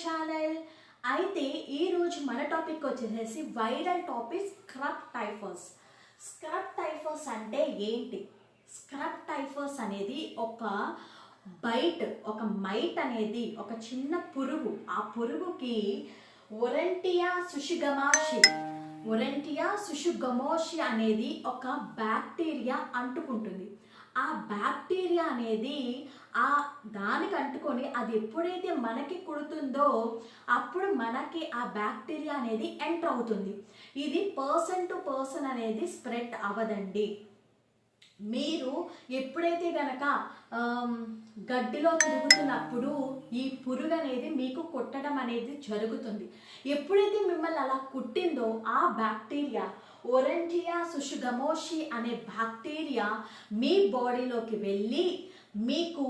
Channel. అయితే ఈరోజు మన టాపిక్ వచ్చేసి viral topic scrub typhus. Scrub typhus అంటే ఏంటి? స్క్రబ్ టైఫస్ అనేది ఒక మైట్ అనేది ఒక చిన్న పురుగు. ఆ పురుగుకి ఒరెంటియా సుషుగమోషి అనేది ఒక బ్యాక్టీరియా అంటుకుంటుంది. ఆ బ్యాక్టీరియా అనేది దానికి అంటుకొని అది ఎప్పుడైతే మనకి కుడుతుందో అప్పుడు మనకి ఆ బ్యాక్టీరియా అనేది ఎంటర్ అవుతుంది. ఇది పర్సన్ టు పర్సన్ అనేది స్ప్రెడ్ అవ్వదండి. మీరు ఎప్పుడైతే గనక గడ్డిలో తిరుగుతున్నప్పుడు ఈ పురుగు అనేది మీకు కుట్టడం అనేది జరుగుతుంది. ఎప్పుడైతే మిమ్మల్ని అలా కుట్టిందో ఆ బ్యాక్టీరియా ఒరెంటియా సుషుగమోషి అనే బ్యాక్టీరియా మీ బాడీలోకి వెళ్ళి మీకు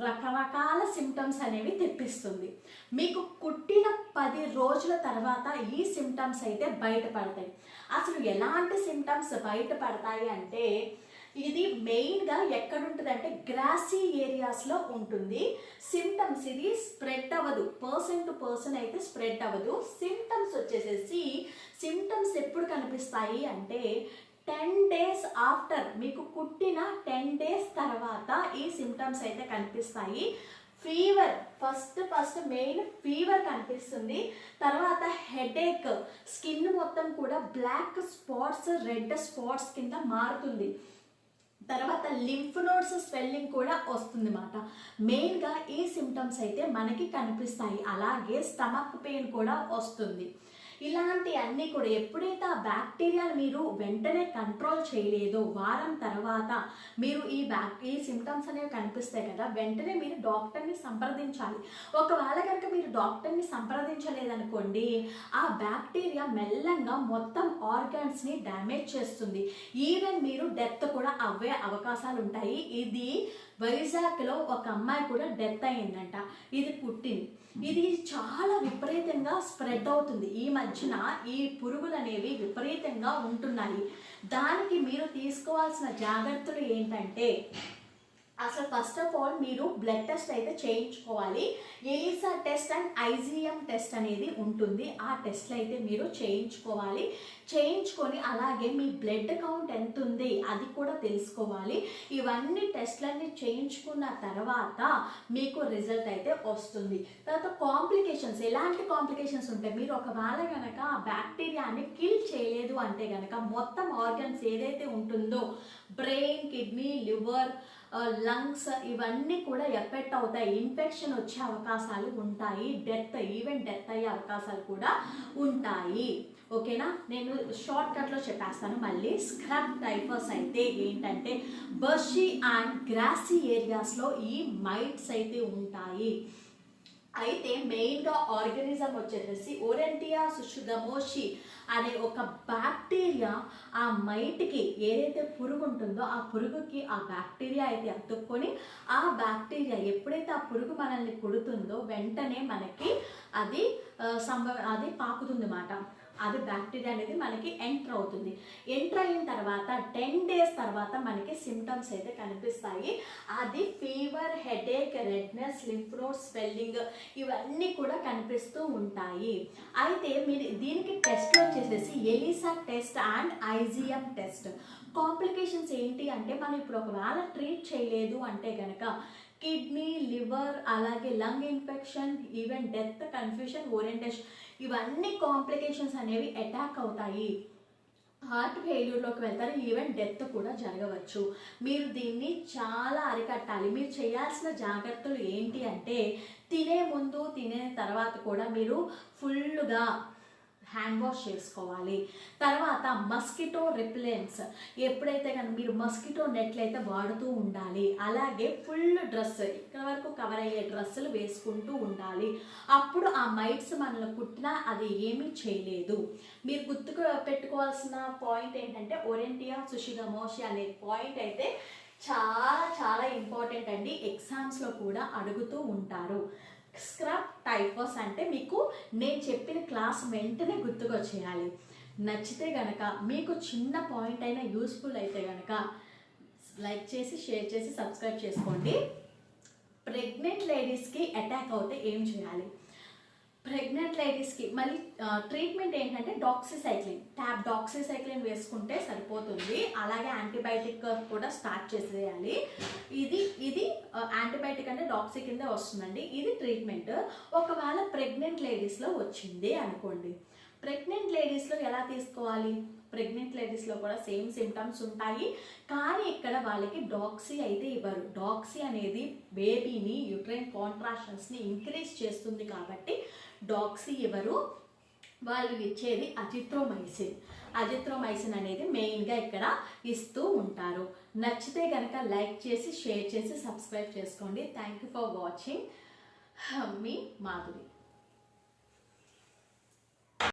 రకరకాల సిమ్టమ్స్ అనేవి తెప్పిస్తుంది. మీకు కుట్టిన 10 రోజుల తర్వాత ఈ సిమ్టమ్స్ అయితే బయటపడతాయి. అసలు ఎలాంటి సిమ్టమ్స్ బయటపడతాయి అంటే ఇది మెయిన్గా ఎక్కడుంటుంది అంటే గ్రాసీ ఏరియాస్లో ఉంటుంది. సిమ్టమ్స్ ఇది స్ప్రెడ్ అవ్వదు, పర్సన్ టు పర్సన్ అయితే స్ప్రెడ్ అవ్వదు. సిమ్టమ్స్ ఎప్పుడు కనిపిస్తాయి అంటే 10 డేస్ ఆఫ్టర్, మీకు కుట్టిన 10 డేస్ తర్వాత ఈ సిమ్టమ్స్ అయితే కనిపిస్తాయి. ఫీవర్ ఫస్ట్ మెయిన్ ఫీవర్ కనిపిస్తుంది. తర్వాత హెడేక్, స్కిన్ మొత్తం కూడా బ్లాక్ స్పాట్స్, రెడ్ స్పాట్స్ కింద మారుతుంది. తర్వాత లింఫ్ నోడ్స్ స్వెల్లింగ్ కూడా వస్తుంది అన్నమాట. మెయిన్గా ఈ సిమ్టమ్స్ అయితే మనకి కనిపిస్తాయి. అలాగే స్టమక్ పెయిన్ కూడా వస్తుంది. ఇలాంటి అన్నీ కూడా ఎప్పుడైతే ఆ బ్యాక్టీరియాని మీరు వెంటనే కంట్రోల్ చేయలేదో వారం తర్వాత మీరు ఈ సిమ్టమ్స్ అనేవి కనిపిస్తాయి కదా, వెంటనే మీరు డాక్టర్ని సంప్రదించాలి. ఒకవేళ కనుక మీరు డాక్టర్ని సంప్రదించలేదనుకోండి, ఆ బ్యాక్టీరియా మెల్లంగా మొత్తం ఆర్గాన్స్ని డ్యామేజ్ చేస్తుంది. ఈవెన్ మీరు డెత్ కూడా అవ్వే అవకాశాలు ఉంటాయి. ఇది వైజాగ్లో ఒక అమ్మాయి కూడా డెత్ అయ్యిందంట. ఇది పుట్టింది. ఇది చాలా విపరీతంగా స్ప్రెడ్ అవుతుంది. ఈ మధ్యన ఈ పురుగులు అనేవి విపరీతంగా ఉంటున్నాయి. దానికి మీరు తీసుకోవాల్సిన జాగ్రత్తలు ఏంటంటే అసలు ఫస్ట్ ఆఫ్ ఆల్ మీరు బ్లడ్ టెస్ట్ అయితే చేయించుకోవాలి. ELISA test and IgM test అనేది ఉంటుంది. ఆ టెస్ట్లు అయితే మీరు చేయించుకొని అలాగే మీ బ్లడ్ కౌంట్ ఎంత ఉంది అది కూడా తెలుసుకోవాలి. ఇవన్నీ టెస్ట్లన్నీ చేయించుకున్న తర్వాత మీకు రిజల్ట్ అయితే వస్తుంది. తర్వాత కాంప్లికేషన్స్, ఎలాంటి కాంప్లికేషన్స్ ఉంటాయి? మీరు ఒకవేళ కనుక ఆ బ్యాక్టీరియాని కిల్ చేయలేదు అంటే కనుక మొత్తం ఆర్గన్స్ ఏదైతే ఉంటుందో బ్రెయిన్, కిడ్నీ, లివర్, లంగ్స్ ఇవన్నీ కూడా ఎఫెక్ట్ అవుతాయి. ఇన్ఫెక్షన్ వచ్చే అవకాశాలు ఉంటాయి. ఈవెన్ డెత్ అయ్యే అవకాశాలు కూడా ఉంటాయి. ఓకేనా? నేను షార్ట్ కట్లో చెప్పేస్తాను మళ్ళీ. స్క్రబ్ టైఫస్ అయితే ఏంటంటే బర్షీ అండ్ గ్రాసీ ఏరియాస్లో ఈ మైట్స్ అయితే ఉంటాయి. అయితే మెయిన్గా ఆర్గానిజం వచ్చేసి ఒరెంటియా సుషుగమోషి అనే ఒక బ్యాక్టీరియా ఆ మైట్కి ఏదైతే పురుగు ఉంటుందో ఆ పురుగుకి ఆ బ్యాక్టీరియా అయితే అతుక్కొని ఆ బ్యాక్టీరియా ఎప్పుడైతే ఆ పురుగు మనల్ని కుడుతుందో వెంటనే మనకి అది పాకుతుంది అన్నమాట. అది బ్యాక్టీరియా అనేది మనకి ఎంటర్ అవుతుంది. ఎంటర్ అయిన తర్వాత 10 డేస్ తర్వాత మనకి సిమ్టమ్స్ అయితే కనిపిస్తాయి. అది fever, headache, redness, lymph node swelling ఇవన్నీ కూడా కనిపిస్తూ ఉంటాయి. అయితే మీరు దీనికి టెస్ట్ వచ్చేసేసి ELISA test and IgM test. Complications ఏంటి అంటే మనం ఇప్పుడు ఒకవేళ ట్రీట్ చేయలేదు అంటే కనుక కిడ్నీ, లివర్, అలాగే lung infection, even death, confusion, orientation ఇవన్నీ కాంప్లికేషన్స్ అనేవి అటాక్ అవుతాయి. హార్ట్ ఫెయిల్యూర్లోకి వెళ్తారు. ఈవెన్ డెత్ కూడా జరగవచ్చు. మీరు దీన్ని చాలా అరికట్టాలి. మీరు చేయాల్సిన జాగ్రత్తలు ఏంటి అంటే తినే ముందు, తినే తర్వాత కూడా మీరు ఫుల్గా హ్యాండ్ వాష్ చేసుకోవాలి. తర్వాత మస్కిటో రిపెలెంట్స్ ఎప్పుడైతే కానీ మీరు మస్కిటో నెట్లు అయితే వాడుతూ ఉండాలి. అలాగే ఫుల్ డ్రెస్ ఇక్కడ వరకు కవర్ అయ్యే డ్రెస్సులు వేసుకుంటూ ఉండాలి. అప్పుడు ఆ మైట్స్ మనల్ని కుట్టినా అది ఏమీ చేయలేదు. మీరు గుర్తుకు పెట్టుకోవాల్సిన పాయింట్ ఏంటంటే ఒరెంటియా సుషుగమోషి అనే పాయింట్ అయితే చాలా చాలా ఇంపార్టెంట్ అండి. ఎగ్జామ్స్లో కూడా అడుగుతూ ఉంటారు. స్క్రబ్ టైఫస్ అంటే మీకు నేను చెప్పిన క్లాస్ వెంటనే గుర్తుకొచ్చేయాలి. నచ్చితే గనక మీకు చిన్న పాయింట్ అయినా యూస్ఫుల్ అయితే గనక లైక్ చేసి, షేర్ చేసి, సబ్స్క్రైబ్ చేసుకోండి. ప్రెగ్నెంట్ లేడీస్కి అటాక్ అవుతే ఏం చేయాలి? ప్రెగ్నెంట్ లేడీస్కి మళ్ళీ ట్రీట్మెంట్ ఏంటంటే డాక్సిసైక్లిన్ డాక్సిసైక్లిన్ వేసుకుంటే సరిపోతుంది. అలాగే యాంటీబయాటిక్ కూడా స్టార్ట్ చేసేయాలి. ఇది యాంటీబయాటిక్ అంటే డాక్సీ కింద వస్తుందండి. ఇది ట్రీట్మెంట్. ఒకవేళ ప్రెగ్నెంట్ లేడీస్లో వచ్చింది అనుకోండి, ప్రెగ్నెంట్ లేడీస్లో ఎలా తీసుకోవాలి? ప్రెగ్నెంట్ లేడీస్లో కూడా సేమ్ సిమ్టమ్స్ ఉంటాయి, కానీ ఇక్కడ వాళ్ళకి డాక్సీ అయితే ఇవ్వరు. డాక్సీ అనేది బేబీని యూట్రైన్ కాంట్రాక్షన్స్ని ఇంక్రీజ్ చేస్తుంది కాబట్టి డాక్సీ ఇవ్వరు. వాళ్ళు ఇచ్చేది అజిత్రోమైసిన్ అనేది మెయిన్గా ఇక్కడ ఇస్తూ ఉంటారు. నచ్చితే కనుక లైక్ చేసి, షేర్ చేసి, సబ్స్క్రైబ్ చేసుకోండి. Thank you for watching. Me Madhuri.